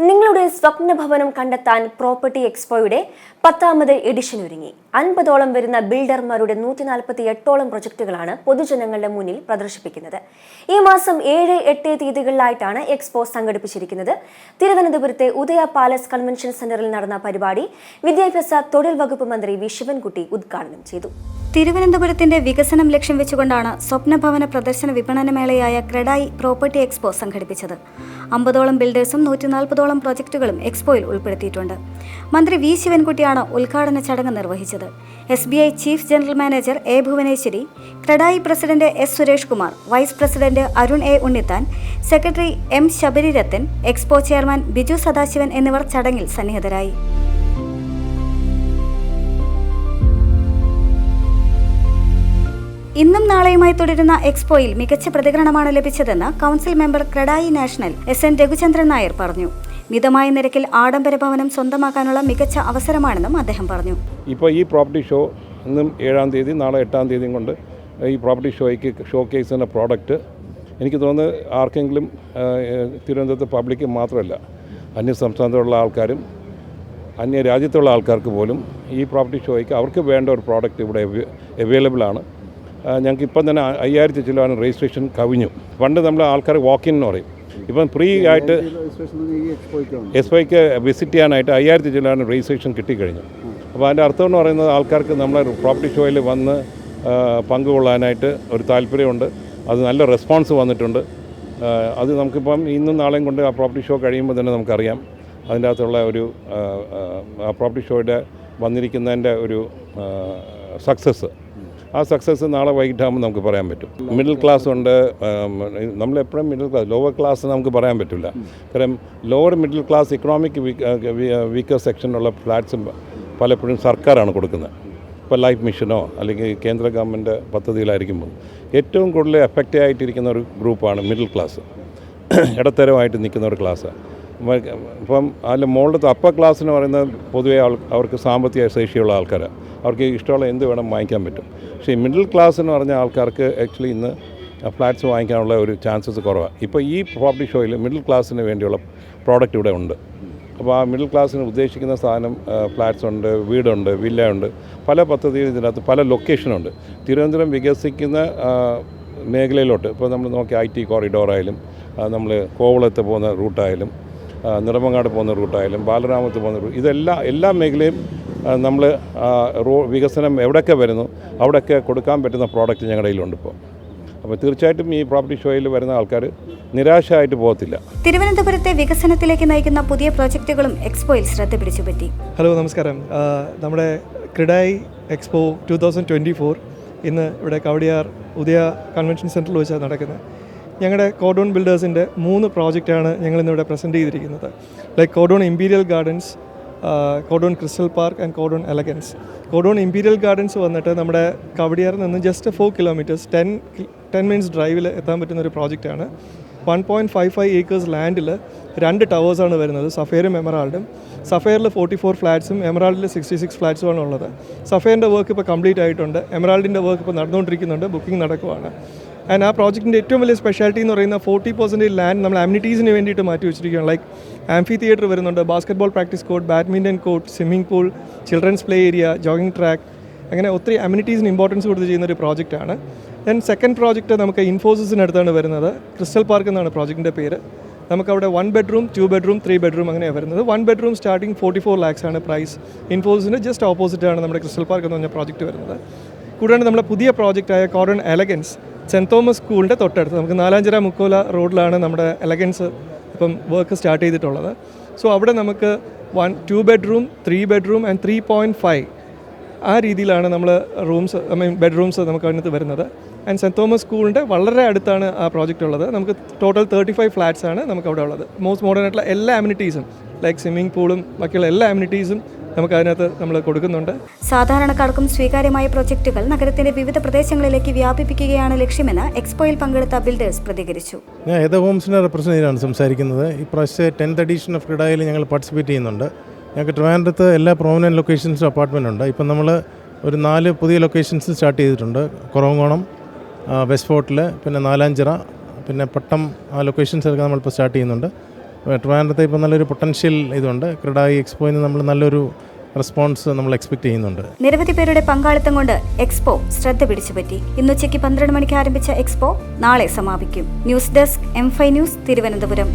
നിങ്ങളുടെ സ്വപ്ന ഭവനം കണ്ടെത്താൻ പ്രോപ്പർട്ടി എക്സ്പോയുടെ 10ാമത് എഡിഷൻ ഒരുങ്ങി. 50ഓളം വരുന്ന ബിൽഡർമാരുടെ 148ഓളം പ്രൊജക്ടുകളാണ് പൊതുജനങ്ങളുടെ മുന്നിൽ പ്രദർശിപ്പിക്കുന്നത്. ഈ മാസം 7, 8 തീയതികളിലായിട്ടാണ് എക്സ്പോ സംഘടിപ്പിച്ചിരിക്കുന്നത്. തിരുവനന്തപുരത്തെ ഉദയ പാലസ് കൺവെൻഷൻ സെന്ററിൽ നടന്ന പരിപാടി വിദ്യാഭ്യാസ തൊഴിൽ വകുപ്പ് മന്ത്രി വി ശിവൻകുട്ടി ഉദ്ഘാടനം ചെയ്തു. തിരുവനന്തപുരത്തിന്റെ വികസനം ലക്ഷ്യം വെച്ചുകൊണ്ടാണ് സ്വപ്നഭവന പ്രദർശന വിപണനമേളയായ ക്രെഡായി പ്രോപ്പർട്ടി എക്സ്പോ സംഘടിപ്പിച്ചത്. 50ഓളം ബിൽഡേഴ്സും 140ഓളം പ്രൊജക്ടുകളും എക്സ്പോയിൽ ഉൾപ്പെടുത്തിയിട്ടുണ്ട്. മന്ത്രി വി ശിവൻകുട്ടിയാണ് ഉദ്ഘാടന ചടങ്ങ് നിർവഹിച്ചത്. SBI chief general manager A Bhuvaneswari, CREDAI president S Suresh Kumar, vice president Arun A Unnithan, secretary M Sabarirathan, expo chairman Biju Sadasivan എന്നിവർ ചടങ്ങിൽ സന്നിഹിതരായി. ഇന്നും നാളെയുമായി തുടരുന്ന എക്സ്പോയിൽ മികച്ച പ്രതികരണമാണ് ലഭിച്ചതെന്ന് council member CREDAI national SN Raghuchandran Nair പറഞ്ഞു. മിതമായ നിരക്കിൽ ആഡംബര ഭവനം സ്വന്തമാക്കാനുള്ള മികച്ച അവസരമാണെന്നും അദ്ദേഹം പറഞ്ഞു. ഇപ്പോൾ ഈ പ്രോപ്പർട്ടി ഷോ ഇന്നും 7-ാം തീയതി, നാളെ 8-ാം തീയതിയും കൊണ്ട് ഈ പ്രോപ്പർട്ടി ഷോയ്ക്ക് ഷോക്കേസ് ചെയ്യുന്ന പ്രോഡക്റ്റ് എനിക്ക് തോന്നുന്നത് ആർക്കെങ്കിലും തിരുവനന്തപുരത്ത് പബ്ലിക്ക് മാത്രമല്ല, അന്യ സംസ്ഥാനത്തുള്ള ആൾക്കാരും അന്യ രാജ്യത്തുള്ള ആൾക്കാർക്ക് പോലും ഈ പ്രോപ്പർട്ടി ഷോയ്ക്ക് അവർക്ക് വേണ്ട ഒരു പ്രോഡക്റ്റ് ഇവിടെ അവൈലബിൾ ആണ്. ഞങ്ങൾക്ക് ഇപ്പം തന്നെ 5000 ചിലവാണ് രജിസ്ട്രേഷൻ കവിഞ്ഞു. പണ്ട് നമ്മൾ ആൾക്കാർ വാക്കിൻ എന്ന് പറയും, ഇപ്പം ഫ്രീ ആയിട്ട് എക്സ്പോയ്ക്ക് വിസിറ്റ് ചെയ്യാനായിട്ട് 5000 ചിലവാണ് രജിസ്ട്രേഷൻ കിട്ടിക്കഴിഞ്ഞു. അപ്പോൾ അതിൻ്റെ അർത്ഥം എന്ന് പറയുന്നത് ആൾക്കാർക്ക് നമ്മളെ പ്രോപ്പർട്ടി ഷോയിൽ വന്ന് പങ്കുകൊള്ളാനായിട്ട് ഒരു താല്പര്യമുണ്ട്. അത് നല്ല റെസ്പോൺസ് വന്നിട്ടുണ്ട്. അത് നമുക്കിപ്പം ഇന്നും നാളെയും കൊണ്ട് ആ പ്രോപ്പർട്ടി ഷോ കഴിയുമ്പോൾ തന്നെ നമുക്കറിയാം അതിൻ്റെ അകത്തുള്ള ഒരു ആ പ്രോപ്പർട്ടി ഷോയുടെ വന്നിരിക്കുന്നതിൻ്റെ ഒരു സക്സസ്. ആ സക്സസ് നാളെ വൈകിട്ടാകുമ്പോൾ നമുക്ക് പറയാൻ പറ്റും. മിഡിൽ ക്ലാസ് ഉണ്ട്, നമ്മളെപ്പോഴും മിഡിൽ ക്ലാസ്, ലോവർ ക്ലാസ് നമുക്ക് പറയാൻ പറ്റില്ല. കാരണം lower middle class economic weaker സെക്ഷനുള്ള ഫ്ലാറ്റ്സും പലപ്പോഴും സർക്കാരാണ് കൊടുക്കുന്നത്. ഇപ്പോൾ ലൈഫ് മിഷനോ അല്ലെങ്കിൽ കേന്ദ്ര ഗവൺമെൻറ് പദ്ധതിയിലായിരിക്കുമ്പോൾ ഏറ്റവും കൂടുതൽ എഫക്റ്റീവ് ആയിട്ടിരിക്കുന്ന ഒരു ഗ്രൂപ്പാണ് മിഡിൽ ക്ലാസ്, ഇടത്തരമായിട്ട് നിൽക്കുന്ന ഒരു ക്ലാസ്. ഇപ്പം അതിൽ മുകളിലത്തെ അപ്പർ ക്ലാസ് എന്ന് പറയുന്നത് പൊതുവേ അവർക്ക് സാമ്പത്തിക ശേഷിയുള്ള ആൾക്കാരാണ്, അവർക്ക് ഇഷ്ടമുള്ള എന്ത് വേണം വാങ്ങിക്കാൻ പറ്റും. പക്ഷേ മിഡിൽ ക്ലാസ് എന്ന് പറഞ്ഞ ആൾക്കാർക്ക് ആക്ച്വലി ഇന്ന് ഫ്ലാറ്റ്സ് വാങ്ങിക്കാനുള്ള ഒരു ചാൻസസ് കുറവാണ്. ഇപ്പോൾ ഈ പ്രോപ്പർട്ടി ഷോയിൽ മിഡിൽ ക്ലാസ്സിന് വേണ്ടിയുള്ള പ്രോഡക്റ്റ് ഇവിടെ ഉണ്ട്. അപ്പോൾ ആ മിഡിൽ ക്ലാസ്സിന് ഉദ്ദേശിക്കുന്ന സാധനം ഫ്ലാറ്റ്സ് ഉണ്ട്, വീടുണ്ട്, വില്ല ഉണ്ട്, പല പദ്ധതിയും ഇതിനകത്ത് പല ലൊക്കേഷനുണ്ട്. തിരുവനന്തപുരം വികസിക്കുന്ന മേഖലയിലോട്ട് ഇപ്പോൾ നമ്മൾ നോക്കി IT കോറിഡോറായാലും, നമ്മൾ കോവളത്ത് പോകുന്ന റൂട്ടായാലും, നിറമങ്ങാട് പോകുന്ന റൂട്ടായാലും, ബാലരാമത്ത് പോകുന്ന എല്ലാ മേഖലയും നമ്മൾ വികസനം എവിടെയൊക്കെ വരുന്നു അവിടെയൊക്കെ കൊടുക്കാൻ പറ്റുന്ന പ്രോഡക്റ്റ് ഞങ്ങളുടെ കയ്യിലുണ്ട് ഇപ്പോൾ. അപ്പോൾ തീർച്ചയായിട്ടും ഈ പ്രോപ്പർട്ടി ഷോയിൽ വരുന്ന ആൾക്കാർ നിരാശയായിട്ട് പോകത്തില്ല. തിരുവനന്തപുരത്തെ വികസനത്തിലേക്ക് നയിക്കുന്ന പുതിയ പ്രോജക്റ്റുകളും എക്സ്പോയിൽ ശ്രദ്ധ പിടിച്ചുപറ്റി. ഹലോ, നമസ്കാരം. നമ്മുടെ ക്രെഡായി എക്സ്പോ 2024 ഇന്ന് ഇവിടെ കവടിയാർ ഉദയ കൺവെൻഷൻ സെൻറ്ററിൽ വെച്ചാണ് നടക്കുന്നത്. ഞങ്ങളുടെ കോഡോൺ ബിൽഡേഴ്സിൻ്റെ 3 പ്രോജക്റ്റാണ് ഞങ്ങളിന്നിവിടെ പ്രസൻറ്റ് ചെയ്തിരിക്കുന്നത്. Like codon imperial gardens, codon crystal park and codon elegance. Codon imperial gardens വന്നിട്ട് നമ്മുടെ കവടിയാറിൽ നിന്ന് ജസ്റ്റ് 4 കിലോമീറ്റേഴ്സ് 10 മിനിറ്റ്സ് ഡ്രൈവിൽ എത്താൻ പറ്റുന്ന ഒരു പ്രോജക്റ്റാണ്. 1.55 ഏക്കേഴ്സ് ലാൻഡിൽ 2 ടവേഴ്സാണ് വരുന്നത്, സഫയറും എമറാൾഡും. സഫയറിൽ 44 ഫ്ലാറ്റ്സും എമറാൾഡിൽ 66 ഫ്ലാറ്റ്സുമാണ് ഉള്ളത്. സഫയറിൻ്റെ വർക്ക് ഇപ്പോൾ കംപ്ലീറ്റ് ആയിട്ടുണ്ട്. എമറാൾഡിൻ്റെ വർക്ക് ഇപ്പോൾ നടന്നുകൊണ്ടിരിക്കുന്നുണ്ട്, ബുക്കിംഗ് നടക്കുവാണ്. ആൻഡ് ആ പ്രോജക്റ്റിൻ്റെ ഏറ്റവും വലിയ സ്പെഷ്യാലിറ്റി എന്ന് പറയുന്ന 40% ലാൻഡ് നമ്മൾ അമ്യൂണിറ്റീസിന് വേണ്ടിയിട്ട് മാറ്റി വെച്ചിരിക്കുകയാണ്. ലൈക്ക് ആംഫി തിയേറ്റർ വരുന്നുണ്ട്, basketball practice court, badminton court, swimming pool, children's play area, jogging track, അങ്ങനെ ഒത്തിരി അമ്യൂണിറ്റീസിന് ഇമ്പോർട്ടൻസ് കൊടുത്ത് ചെയ്യുന്ന ഒരു പ്രോജക്റ്റാണ്. ദെൻ സെക്കൻഡ് പ്രോജക്റ്റ് നമുക്ക് ഇൻഫോസിസിനടുത്താണ് വരുന്നത്. ക്രിസ്റ്റൽ പാർക്ക് എന്നാണ് പ്രോജക്റ്റിൻ്റെ പേര്. നമുക്കവിടെ 1 ബെഡ്റൂം, 2 ബെഡ്റൂം, 3 ബെഡ്റൂം അങ്ങനെയാണ് വരുന്നത്. 1 ബെഡ്റൂം സ്റ്റാർട്ടിങ് 44 lakhs ആണ് പ്രൈസ്. ഇൻഫോസിസിന് ജസ്റ്റ് ഓപ്പോസിറ്റാണ് നമ്മുടെ ക്രിസ്റ്റൽ പാർക്ക് എന്ന് പറഞ്ഞ പ്രോജക്റ്റ് വരുന്നത്. കൂടാതെ നമ്മുടെ പുതിയ പ്രോജക്റ്റായ കോഡോൺ എലഗൻസ് സെൻറ്റ് തോമസ് സ്കൂളിൻ്റെ തൊട്ടടുത്ത് നമുക്ക് നാലാഞ്ചിറ മുക്കോല റോഡിലാണ് നമ്മുടെ എലഗൻസ് ഇപ്പം വർക്ക് സ്റ്റാർട്ട് ചെയ്തിട്ടുള്ളത്. സോ അവിടെ നമുക്ക് 2 ബെഡ്റൂം, 3 ബെഡ്റൂം ആൻഡ് 3.5 ആ രീതിയിലാണ് നമ്മൾ ബെഡ്റൂംസ് നമുക്ക് അതിനകത്ത് വരുന്നത്. ആൻഡ് സെൻറ്റ് തോമസ് സ്കൂളിൻ്റെ വളരെ അടുത്താണ് ആ പ്രോജക്റ്റ് ഉള്ളത്. നമുക്ക് ടോട്ടൽ 35 ഫ്ലാറ്റ്സ് ആണ് നമുക്ക് അവിടെ ഉള്ളത്. മോസ്റ്റ് മോഡേൺ ആയിട്ടുള്ള എല്ലാ അമ്യൂണിറ്റീസും ലൈക്ക് സ്വിമ്മിംഗ് പൂളും ബാക്കിയുള്ള എല്ലാ അമ്യൂണിറ്റീസും നമുക്ക് അതിനകത്ത് നമ്മൾ കൊടുക്കുന്നുണ്ട്. സാധാരണക്കാർക്കും സ്വീകാര്യമായ പ്രൊജക്റ്റുകൾ നഗരത്തിന്റെ വിവിധ പ്രദേശങ്ങളിലേക്ക് വ്യാപിപ്പിക്കുകയാണ് ലക്ഷ്യമെന്ന് എക്സ്പോയിൽ പങ്കെടുത്ത ബിൽഡേഴ്സ് പ്രതികരിച്ചു. ഞാൻ ഏത ഹോംസിനെ റെപ്രസെൻ്റ് ചെയ്താണ് സംസാരിക്കുന്നത്. ഈ പ്രാവശ്യത്തെ 10th എഡിഷൻ ഓഫ് ക്രെഡായിൽ ഞങ്ങൾ പാർട്ടിസിപ്പേറ്റ് ചെയ്യുന്നുണ്ട്. ഞങ്ങൾക്ക് ട്രിവാൻഡ്രത്ത് എല്ലാ പ്രൊമിനൻറ്റ് ലൊക്കേഷൻസിലും അപ്പാർട്ട്മെൻ്റ് ഉണ്ട്. ഇപ്പം നമ്മൾ ഒരു 4 പുതിയ ലൊക്കേഷൻസ് സ്റ്റാർട്ട് ചെയ്തിട്ടുണ്ട്. കുറവങ്കോണം, വെസ്റ്റ് ഫോർട്ടിൽ, പിന്നെ നാലാഞ്ചിറ, പിന്നെ പട്ടം, ആ ലൊക്കേഷൻസൊക്കെ നമ്മളിപ്പോൾ സ്റ്റാർട്ട് ചെയ്യുന്നുണ്ട്. ട്രിവാൻഡ്രത്തെ ഇപ്പോൾ നല്ലൊരു പൊട്ടൻഷ്യൽ ഇതുണ്ട്. ക്രെഡായി എക്സ്പോയിൽ നിന്ന് നമ്മൾ നല്ലൊരു റെസ്പോൺസ് നമ്മൾ എക്സ്പെക്ട് ചെയ്യുന്നുണ്ട്. നിരവധി പേരുടെ പങ്കാളിത്തം കൊണ്ട് എക്സ്പോ ശ്രദ്ധ പിടിച്ചുപറ്റി. ഇന്നുച്ചയ്ക്ക് 12 മണിക്ക് ആരംഭിച്ച എക്സ്പോ നാളെ സമാപിക്കും. News desk M5 news, Thiruvananthapuram.